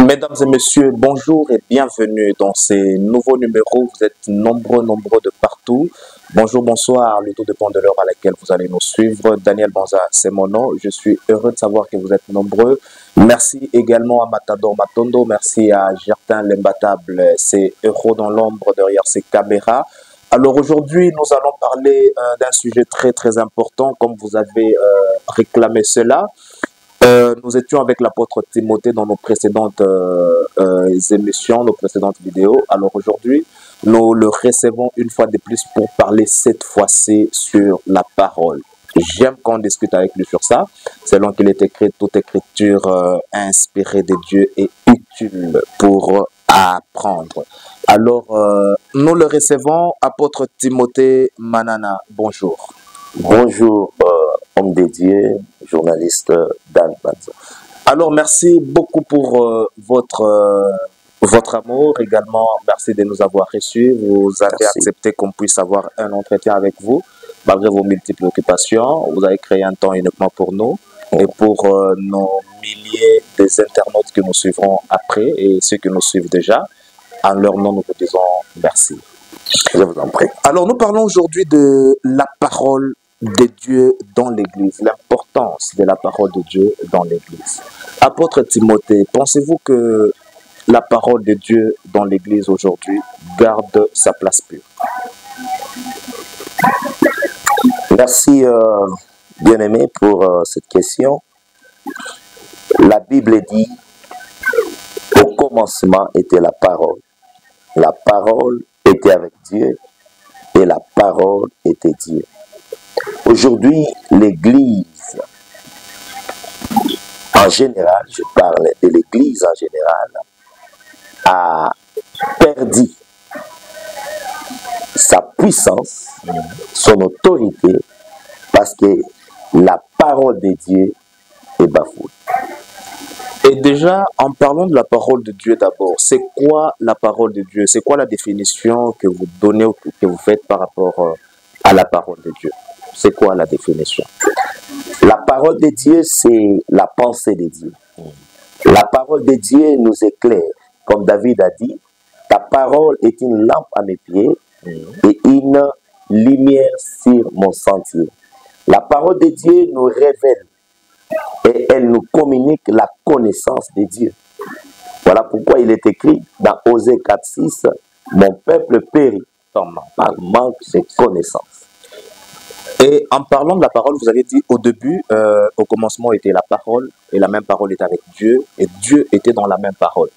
Mesdames et messieurs, bonjour et bienvenue dans ces nouveaux numéros. Vous êtes nombreux de partout. Bonjour, bonsoir, le tout dépend de l'heure à laquelle vous allez nous suivre. Daniel Banza, c'est mon nom. Je suis heureux de savoir que vous êtes nombreux. Merci également à Matador Matondo. Merci à Gertin l'imbattable. C'est Héros dans l'ombre derrière ses caméras. Alors aujourd'hui, nous allons parler d'un sujet très important, comme vous avez réclamé cela. Nous étions avec l'apôtre Timothée dans nos précédentes émissions, nos précédentes vidéos. Alors aujourd'hui, nous le recevons une fois de plus pour parler cette fois-ci sur la parole. J'aime qu'on discute avec lui sur ça. Selon qu'il est écrit, toute écriture inspirée de Dieu est utile pour apprendre. Alors, nous le recevons, apôtre Timothée Manana. Bonjour. Bonjour, homme de Dieu, journaliste Dan Banza. Alors, merci beaucoup pour votre amour. Également, merci de nous avoir reçus. Vous avez accepté qu'on puisse avoir un entretien avec vous, malgré vos multiples occupations. Vous avez créé un temps uniquement pour nous et pour nos milliers d'internautes que nous suivrons après et ceux qui nous suivent déjà. En leur nom, nous vous disons merci. Je vous en prie. Alors, nous parlons aujourd'hui de la parole de Dieu dans l'Église, l'importance de la parole de Dieu dans l'Église. Apôtre Timothée, pensez-vous que la parole de Dieu dans l'Église aujourd'hui garde sa place pure? Merci, bien-aimé, pour cette question. La Bible dit, au commencement était la parole. La parole était avec Dieu et la parole était Dieu. Aujourd'hui, l'Église, en général, je parle de l'Église en général, a perdu sa puissance, son autorité, parce que la parole de Dieu est bafouée. Et déjà, en parlant de la parole de Dieu d'abord, c'est quoi la parole de Dieu? C'est quoi la définition que vous donnez ou que vous faites par rapport à la parole de Dieu? C'est quoi la définition? La parole de Dieu, c'est la pensée de Dieu. La parole de Dieu nous éclaire. Comme David a dit, ta parole est une lampe à mes pieds et une lumière sur mon sentier. La parole de Dieu nous révèle et elle nous communique la connaissance de Dieu. Voilà pourquoi il est écrit dans Osée 4:6, mon peuple périt par manque de connaissance. Et en parlant de la parole, vous avez dit au début, au commencement était la parole, et la même parole était avec Dieu, et Dieu était dans la même parole.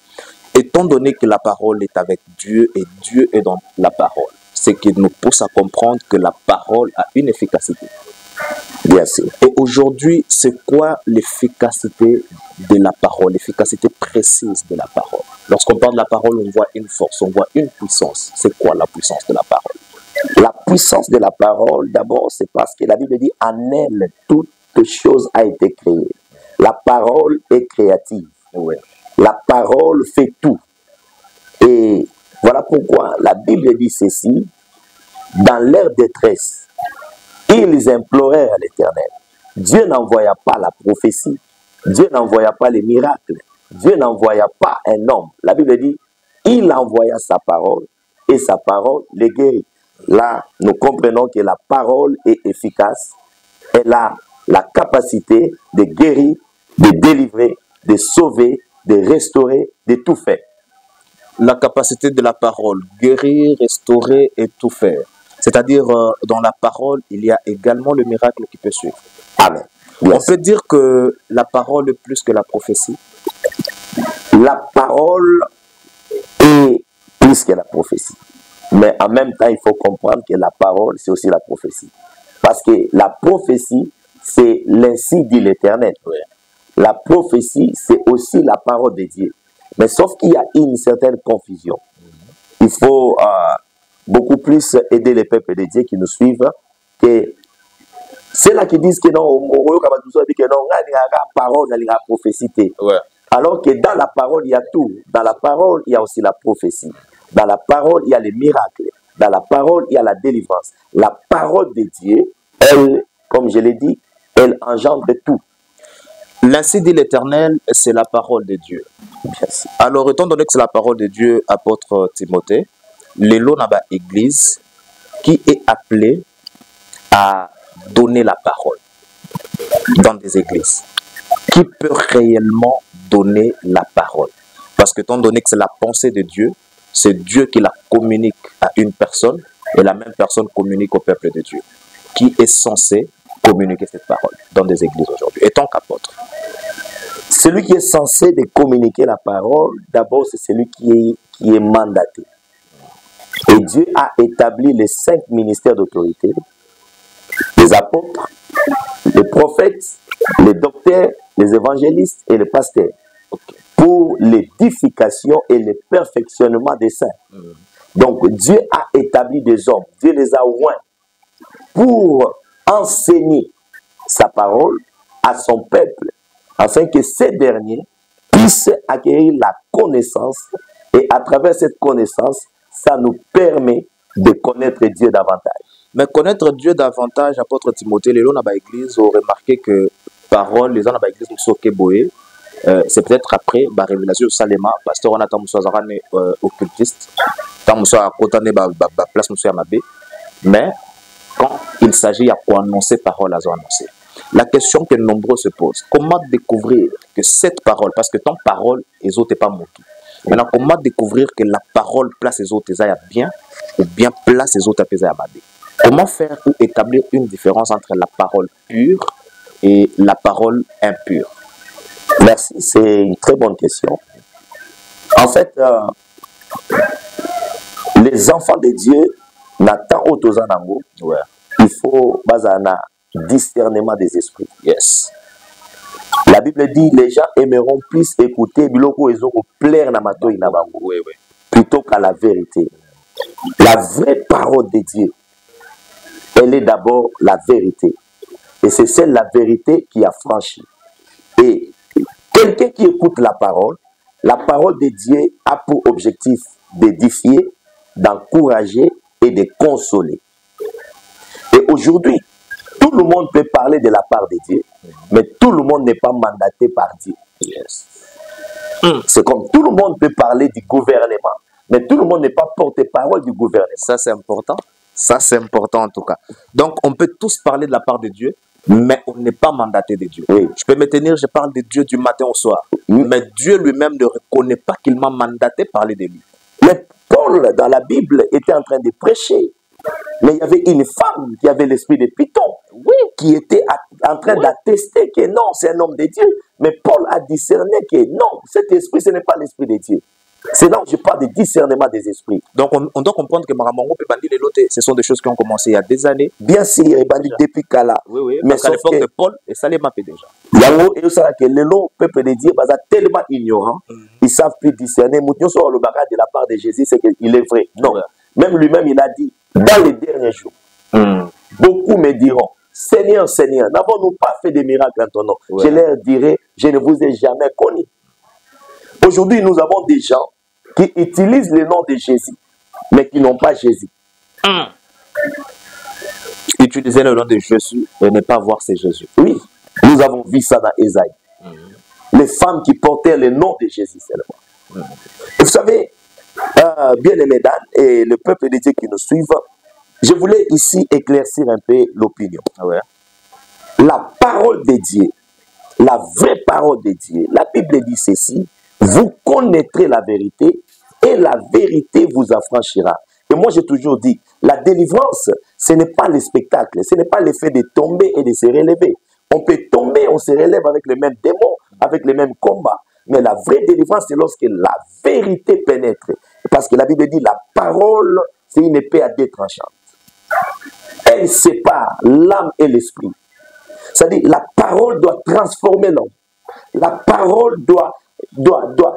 Étant donné que la parole est avec Dieu, et Dieu est dans la parole, c'est qui nous pousse à comprendre que la parole a une efficacité. Bien sûr. Et aujourd'hui, c'est quoi l'efficacité de la parole, l'efficacité précise de la parole? Lorsqu'on parle de la parole, on voit une force, on voit une puissance. C'est quoi la puissance de la parole? La puissance de la parole, d'abord, c'est parce que la Bible dit, en elle, toute chose a été créée. La parole est créative. Oui. La parole fait tout. Et voilà pourquoi la Bible dit ceci, dans leur détresse, ils implorèrent l'Éternel. Dieu n'envoya pas la prophétie. Dieu n'envoya pas les miracles. Dieu n'envoya pas un homme. La Bible dit, il envoya sa parole et sa parole les guérit. Là, nous comprenons que la parole est efficace. Elle a la capacité de guérir, de délivrer, de sauver, de restaurer, de tout faire. La capacité de la parole, guérir, restaurer et tout faire. C'est-à-dire, dans la parole, il y a également le miracle qui peut suivre. Amen. On peut dire que la parole est plus que la prophétie. La parole est plus que la prophétie. Mais en même temps, il faut comprendre que la parole, c'est aussi la prophétie. Parce que la prophétie, c'est l'ainsi dit l'Éternel. La prophétie, c'est aussi la parole de Dieu. Mais sauf qu'il y a une certaine confusion. Il faut beaucoup plus aider les peuples de Dieu qui nous suivent que ceux-là qui disent que non, la parole, la prophétie. Ouais. Alors que dans la parole, il y a tout. Dans la parole, il y a aussi la prophétie. Dans la parole, il y a les miracles. Dans la parole, il y a la délivrance. La parole de Dieu, elle, comme je l'ai dit, elle engendre tout. L'ainsi dit l'Éternel, c'est la parole de Dieu. Merci. Alors, étant donné que c'est la parole de Dieu, apôtre Timothée, l'élo n'a pas église qui est appelée à donner la parole dans des églises. Qui peut réellement donner la parole? Parce que étant donné que c'est la pensée de Dieu, c'est Dieu qui la communique à une personne et la même personne communique au peuple de Dieu. Qui est censé communiquer cette parole dans des églises aujourd'hui, étant qu'apôtre? Celui qui est censé de communiquer la parole, d'abord, c'est celui qui est mandaté. Et Dieu a établi les 5 ministères d'autorité, les apôtres, les prophètes, les docteurs, les évangélistes et les pasteurs, pour l'édification et le perfectionnement des saints. Donc, Dieu a établi des hommes, Dieu les a oints pour enseigner sa parole à son peuple, afin que ces derniers puissent acquérir la connaissance, et à travers cette connaissance, ça nous permet de connaître Dieu davantage. Mais connaître Dieu davantage, apôtre Timothée, les gens dans l'église ont remarqué que parole, les gens dans l'église c'est peut-être après la révélation de Salema, pasteur on a tant occultiste, tant place mais quand il s'agit à quoi annoncer parole à annoncer. La question que nombreux se posent, comment découvrir que cette parole, parce que tant parole, les autres n'est pas moqué. Maintenant, comment découvrir que la parole place les autres à bien, ou bien place les autres à mal? Comment faire ou établir une différence entre la parole pure et la parole impure? Merci, c'est une très bonne question. En fait, les enfants de Dieu n'attendent autant d'amour. Ouais. Il faut un discernement des esprits. Yes. La Bible dit les gens aimeront plus écouter biloko ezo ko plaire na matoi na bango, oui, oui, plutôt qu'à la vérité. La vraie parole de Dieu, elle est d'abord la vérité. Et c'est celle la vérité qui a franchi. Et quelqu'un qui écoute la parole de Dieu a pour objectif d'édifier, d'encourager et de consoler. Et aujourd'hui, tout le monde peut parler de la part de Dieu, mais tout le monde n'est pas mandaté par Dieu. Yes. C'est comme tout le monde peut parler du gouvernement, mais tout le monde n'est pas porte-parole du gouvernement. Ça, c'est important. Ça, c'est important en tout cas. Donc, on peut tous parler de la part de Dieu, mais on n'est pas mandaté de Dieu. Oui. Je peux me tenir, je parle de Dieu du matin au soir, mais Dieu lui-même ne reconnaît pas qu'il m'a mandaté parler de lui. Mais Paul, dans la Bible, était en train de prêcher. Mais il y avait une femme qui avait l'esprit de Python, oui, qui était en train d'attester que non, c'est un homme de Dieu. Mais Paul a discerné que non, cet esprit, ce n'est pas l'esprit de Dieu. C'est là où je parle de discernement des esprits. Donc on doit comprendre que Maramongo et Bandi Lelote, ce sont des choses qui ont commencé il y a des années. Bien sûr, et Bandi depuis Kala. Oui, oui, mais à l'époque de Paul, et ça les mappait déjà. Yango, et ça que le peuple de Dieu, est tellement ignorant, ils ne savent plus discerner. Nous sommes le bagage de la part de Jésus, c'est qu'il est vrai. Non. Ouais. Même lui-même, il a dit, dans les derniers jours, beaucoup me diront, Seigneur, Seigneur, n'avons-nous pas fait des miracles en ton nom? Ouais. Je leur dirai, je ne vous ai jamais connu. Aujourd'hui, nous avons des gens qui utilisent le nom de Jésus, mais qui n'ont pas Jésus. Utiliser le nom de Jésus et ne pas voir c'est Jésus. Oui, nous avons vu ça dans Ésaïe. Les femmes qui portaient le nom de Jésus seulement. Vous savez, bien aimés dames et le peuple de Dieu qui nous suivent, je voulais ici éclaircir un peu l'opinion. Ouais. La parole de Dieu, la vraie parole de Dieu, la Bible dit ceci, vous connaîtrez la vérité et la vérité vous affranchira. Et moi j'ai toujours dit, la délivrance, ce n'est pas le spectacle, ce n'est pas l'effet de tomber et de se relever. On peut tomber, on se relève avec les mêmes démons, avec les mêmes combats. Mais la vraie délivrance, c'est lorsque la vérité pénètre. Parce que la Bible dit, la parole, c'est une épée à deux tranchants. Elle sépare l'âme et l'esprit. C'est-à-dire, la parole doit transformer l'homme. La parole doit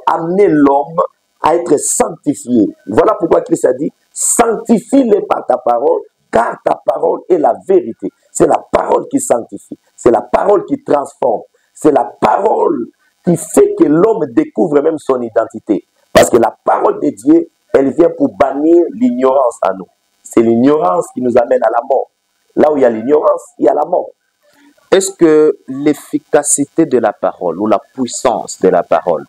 amener l'homme à être sanctifié. Voilà pourquoi Christ a dit, sanctifie-les par ta parole, car ta parole est la vérité. C'est la parole qui sanctifie. C'est la parole qui transforme. C'est la parole qui fait que l'homme découvre même son identité. Parce que la parole de Dieu, elle vient pour bannir l'ignorance à nous. C'est l'ignorance qui nous amène à la mort. Là où il y a l'ignorance, il y a la mort. est-ce que l'efficacité de la parole ou la puissance de la parole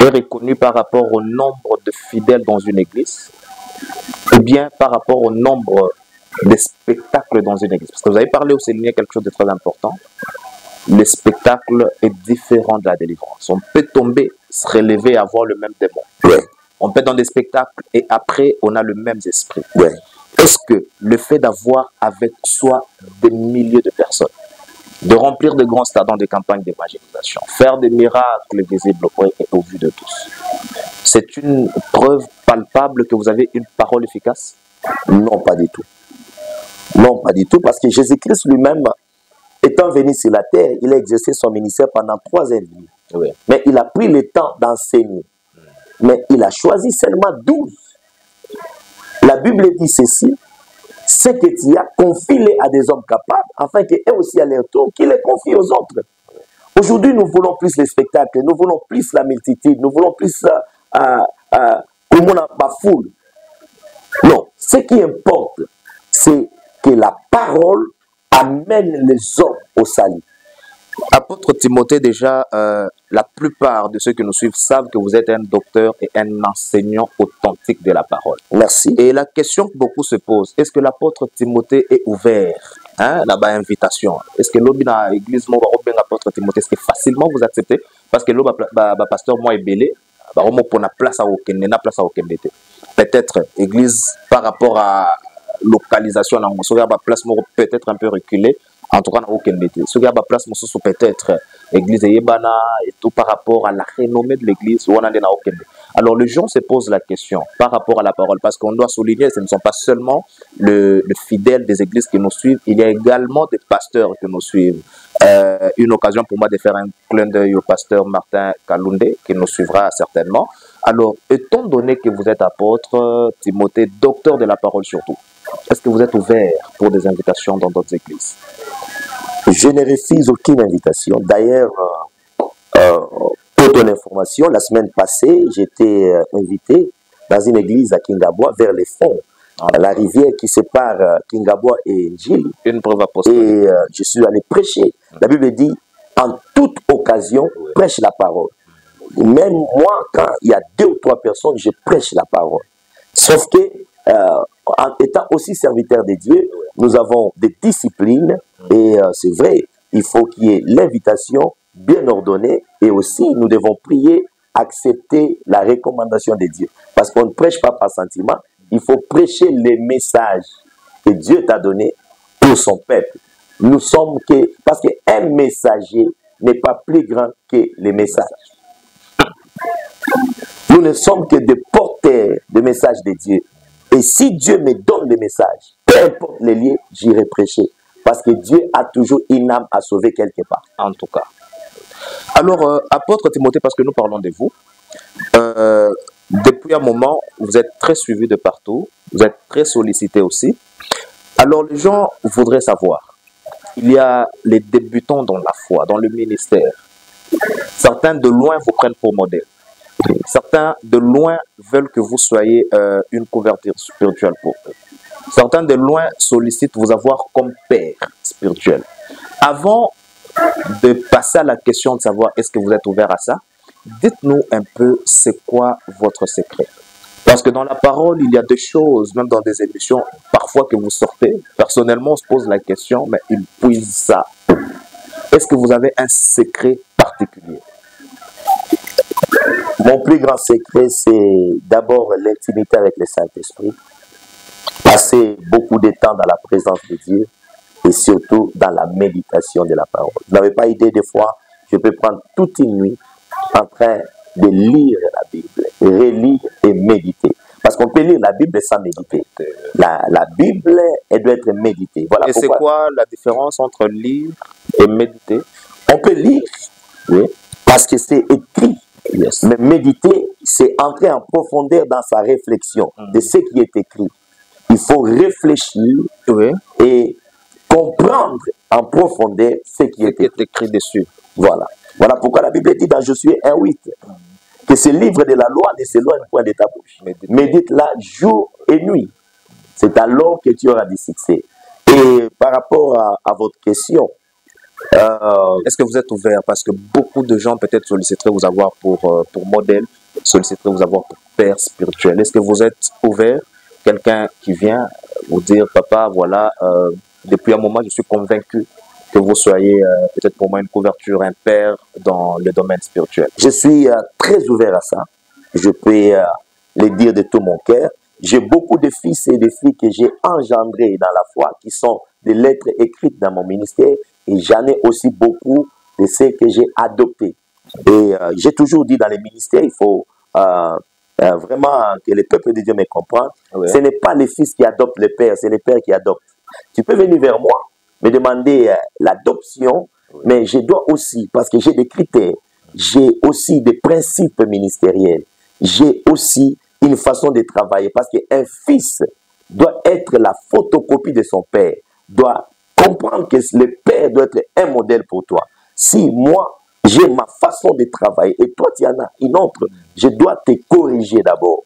est reconnue par rapport au nombre de fidèles dans une église ou bien par rapport au nombre de spectacles dans une église? Parce que vous avez parlé aussi, il y a quelque chose de très important. Le spectacle est différent de la délivrance. On peut tomber, se relever, avoir le même démon. Ouais. On peut être dans des spectacles et après, on a le même esprit. Ouais. Est-ce que le fait d'avoir avec soi des milliers de personnes, de remplir de grands stades dans des campagnes d'évangélisation, faire des miracles visibles au vu de tous, c'est une preuve palpable que vous avez une parole efficace? Non, pas du tout. Non, pas du tout, parce que Jésus-Christ lui-même, étant venu sur la terre, il a exercé son ministère pendant 3 ans et demi. Oui. Mais il a pris le temps d'enseigner. Mais il a choisi seulement 12. La Bible dit ceci: ce que tu as, confie-les à des hommes capables, afin qu'eux aussi à leur tour, qu'ils les confient aux autres. Aujourd'hui, nous voulons plus les spectacles, nous voulons plus la multitude, nous voulons plus la foule. Non, ce qui importe, c'est que la parole amène les hommes au salut. Apôtre Timothée, déjà, la plupart de ceux qui nous suivent savent que vous êtes un docteur et un enseignant authentique de la parole. Merci. Et la question que beaucoup se posent, est-ce que l'apôtre Timothée est ouvert là-bas, invitation? Est-ce que l'obina église, moi, l'apôtre Timothée, est-ce que facilement vous acceptez? Parce que l'obina pasteur, moi, est belé, pour la place à aucun, place à aucun. Peut-être, église, par rapport à localisation, place peut-être un peu reculée. En tout cas, on n'a aucun métier. Ce qui a place, peut-être l'église Yébana et tout par rapport à la renommée de l'église, on n'a aucun métier. Alors, les gens se posent la question par rapport à la parole, parce qu'on doit souligner, ce ne sont pas seulement le fidèle des églises qui nous suivent, il y a également des pasteurs qui nous suivent. Une occasion pour moi de faire un clin d'œil au pasteur Martin Kalundé, qui nous suivra certainement. Alors, étant donné que vous êtes apôtre, Timothée, docteur de la parole surtout, est-ce que vous êtes ouvert pour des invitations dans d'autres églises? Je ne refuse aucune invitation. D'ailleurs, pour ton information, la semaine passée, j'étais invité dans une église à Kingabois, vers les fonds, la rivière qui sépare Kingabois et Njili. Une preuve apostolique. Et je suis allé prêcher. La Bible dit, en toute occasion, prêche la parole. Même moi, quand il y a 2 ou 3 personnes, je prêche la parole. Sauf que, en étant aussi serviteur de Dieu, nous avons des disciplines et c'est vrai, il faut qu'il y ait l'invitation bien ordonnée et aussi nous devons prier, accepter la recommandation de Dieu. Parce qu'on ne prêche pas par sentiment, il faut prêcher les messages que Dieu t'a donnés pour son peuple. Nous sommes que, parce qu'un messager n'est pas plus grand que les messages. Nous ne sommes que des porteurs de messages de Dieu. Et si Dieu me donne le message, peu importe les lieux, j'irai prêcher. Parce que Dieu a toujours une âme à sauver quelque part. En tout cas. Alors, apôtre Timothée, parce que nous parlons de vous, depuis un moment, vous êtes très suivi de partout, vous êtes très sollicité aussi. Alors, les gens voudraient savoir, il y a les débutants dans la foi, dans le ministère. Certains de loin vous prennent pour modèle. Certains de loin veulent que vous soyez une couverture spirituelle pour eux. Certains de loin sollicitent vous avoir comme père spirituel. Avant de passer à la question de savoir est-ce que vous êtes ouvert à ça, dites-nous un peu c'est quoi votre secret. Parce que dans la parole, il y a des choses, même dans des émissions, parfois que vous sortez. Personnellement, on se pose la question, mais ils puisent ça. Est-ce que vous avez un secret particulier? Mon plus grand secret, c'est d'abord l'intimité avec le Saint-Esprit. Passer beaucoup de temps dans la présence de Dieu et surtout dans la méditation de la parole. Vous n'avez pas idée, des fois, je peux prendre toute une nuit en train de lire la Bible, relire et méditer. Parce qu'on peut lire la Bible sans méditer. La Bible, elle doit être méditée. Voilà. Et c'est quoi la différence entre lire et méditer? On peut lire, oui, parce que c'est écrit. Yes. Mais méditer, c'est entrer en profondeur dans sa réflexion de ce qui est écrit. Il faut réfléchir et comprendre en profondeur ce qui est écrit dessus. Voilà. Voilà pourquoi la Bible dit dans Josué 1:8 que ce livre de la loi ne s'éloigne point de ta bouche. Médite-la jour et nuit. C'est alors que tu auras du succès. Et par rapport à votre question, Est-ce que vous êtes ouvert? Parce que beaucoup de gens peut-être solliciteraient vous avoir pour modèle, solliciteraient vous avoir pour père spirituel. Est-ce que vous êtes ouvert? Quelqu'un qui vient vous dire, papa, voilà, depuis un moment, je suis convaincu que vous soyez peut-être pour moi une couverture, un père dans le domaine spirituel. Je suis très ouvert à ça. Je peux le dire de tout mon cœur. J'ai beaucoup de fils et de filles que j'ai engendrés dans la foi, qui sont des lettres écrites dans mon ministère, et j'en ai aussi beaucoup de ceux que j'ai adoptés. Et j'ai toujours dit dans les ministères, il faut vraiment que le peuple de Dieu me comprenne. Oui. Ce n'est pas les fils qui adoptent le père, c'est les pères qui adoptent. Tu peux venir vers moi, me demander l'adoption, oui, mais je dois aussi, parce que j'ai des critères, j'ai aussi des principes ministériels, j'ai aussi une façon de travailler, parce qu'un fils doit être la photocopie de son père, doit comprendre que le père doit être un modèle pour toi. Si moi, j'ai ma façon de travailler, et toi, tu en as une autre, je dois te corriger d'abord.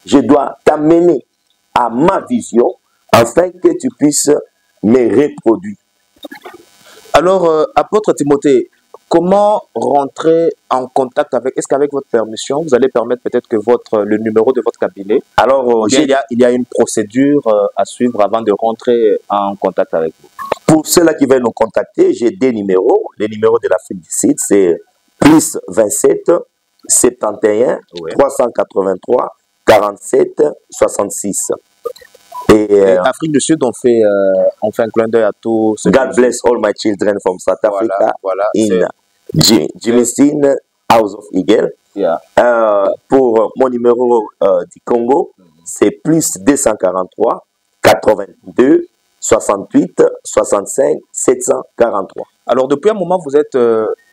Je dois t'amener à ma vision, afin que tu puisses me reproduire. Alors, apôtre Timothée, comment rentrer en contact avec, est-ce qu'avec votre permission, vous allez permettre peut-être que le numéro de votre cabinet, alors il y a une procédure à suivre avant de rentrer en contact avec vous? Pour ceux-là qui veulent nous contacter, j'ai des numéros. Les numéros de l'Afrique du Sud, c'est plus 27 71 oui, 383 47 66. Et Afrique du Sud, on fait un clin d'œil à tous. God bless all my children from South Africa, voilà, in Jimistin, House of Eagle. Yeah. Pour mon numéro du Congo, c'est plus 243 82 68 65 743. Alors, depuis un moment, vous êtes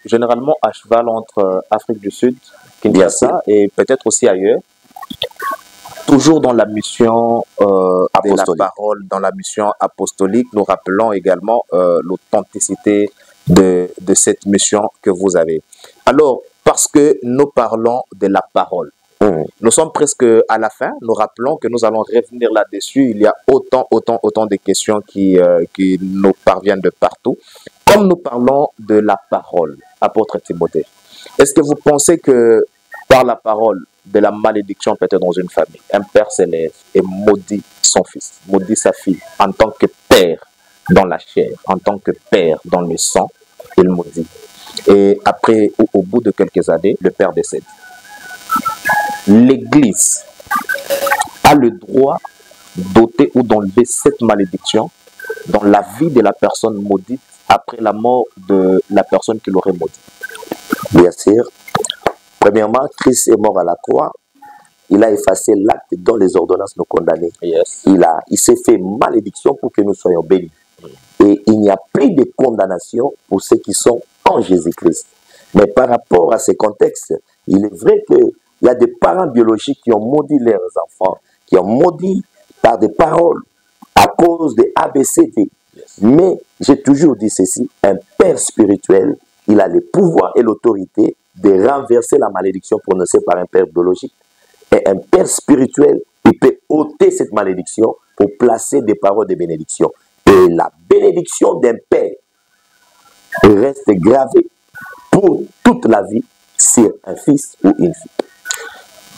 généralement à cheval entre Afrique du Sud, Kinshasa, et peut-être aussi ailleurs. Toujours dans la mission de la parole, dans la mission apostolique, nous rappelons également l'authenticité de cette mission que vous avez. Alors, parce que nous parlons de la parole, nous sommes presque à la fin, nous rappelons que nous allons revenir là-dessus. Il y a autant de questions qui nous parviennent de partout. Comme nous parlons de la parole, apôtre Timothée, est-ce que vous pensez que par la parole, de la malédiction peut-être dans une famille, un père s'élève et maudit son fils, maudit sa fille en tant que père dans la chair, en tant que père dans le sang, il maudit. Et après, au bout de quelques années, le père décède. L'Église a le droit d'ôter ou d'enlever cette malédiction dans la vie de la personne maudite après la mort de la personne qui l'aurait maudit. Bien sûr. Premièrement, Christ est mort à la croix. Il a effacé l'acte dont les ordonnances nous condamnaient. Yes. Il s'est fait malédiction pour que nous soyons bénis. Et il n'y a plus de condamnation pour ceux qui sont en Jésus-Christ. Mais par rapport à ce contexte, il est vrai qu'il y a des parents biologiques qui ont maudit leurs enfants, qui ont maudit par des paroles à cause de ABCD. Yes. Mais j'ai toujours dit ceci, un père spirituel, il a le pouvoir et l'autorité de renverser la malédiction prononcée par un père biologique. Et un père spirituel, il peut ôter cette malédiction pour placer des paroles de bénédiction. Et la bénédiction d'un père reste gravée pour toute la vie sur un fils ou une fille.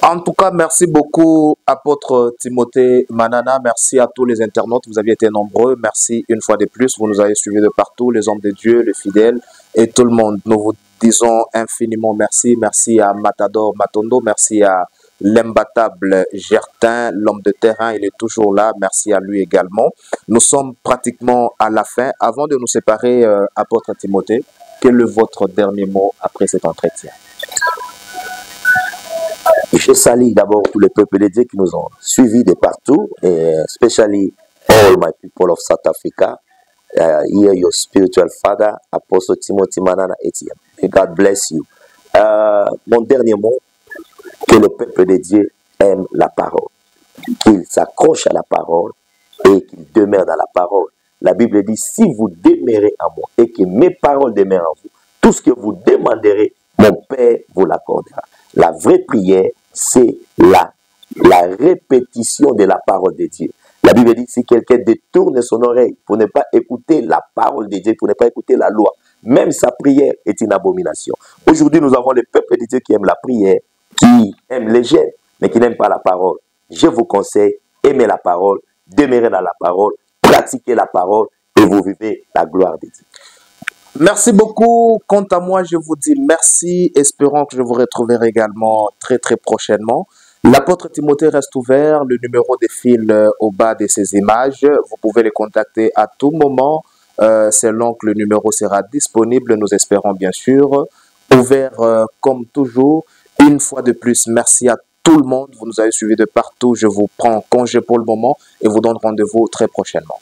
En tout cas, merci beaucoup, apôtre Timothée Manana. Merci à tous les internautes. Vous avez été nombreux. Merci une fois de plus. Vous nous avez suivis de partout, les hommes de Dieu, les fidèles et tout le monde. Nous vous disons infiniment merci. Merci à Matador Matondo. Merci à l'imbattable Gertin, l'homme de terrain. Il est toujours là. Merci à lui également. Nous sommes pratiquement à la fin. Avant de nous séparer, apôtre Timothée, quel est votre dernier mot après cet entretien? Je salue d'abord tous les peuples de Dieu qui nous ont suivis de partout, et especially all my people of South Africa. Here your spiritual father, Apostle Timothy Manana Etienne. May God bless you. Mon dernier mot, que le peuple de Dieu aime la parole, qu'il s'accroche à la parole et qu'il demeure dans la parole. La Bible dit, si vous demeurez en moi et que mes paroles demeurent en vous, tout ce que vous demanderez, mon Père vous l'accordera. La vraie prière, c'est la répétition de la parole de Dieu. La Bible dit, si quelqu'un détourne son oreille pour ne pas écouter la parole de Dieu, pour ne pas écouter la loi, même sa prière est une abomination. Aujourd'hui, nous avons le peuple de Dieu qui aime la prière, qui aime les jeûnes, mais qui n'aime pas la parole. Je vous conseille, aimez la parole, demeurez dans la parole, pratiquez la parole et vous vivez la gloire de Dieu. Merci beaucoup. Quant à moi, je vous dis merci, espérant que je vous retrouverai également très très prochainement. L'apôtre Timothée reste ouvert, le numéro défile au bas de ces images. Vous pouvez les contacter à tout moment, selon que le numéro sera disponible. Nous espérons bien sûr. Ouvert comme toujours. Une fois de plus, merci à tout le monde. Vous nous avez suivis de partout. Je vous prends congé pour le moment et vous donne rendez-vous très prochainement.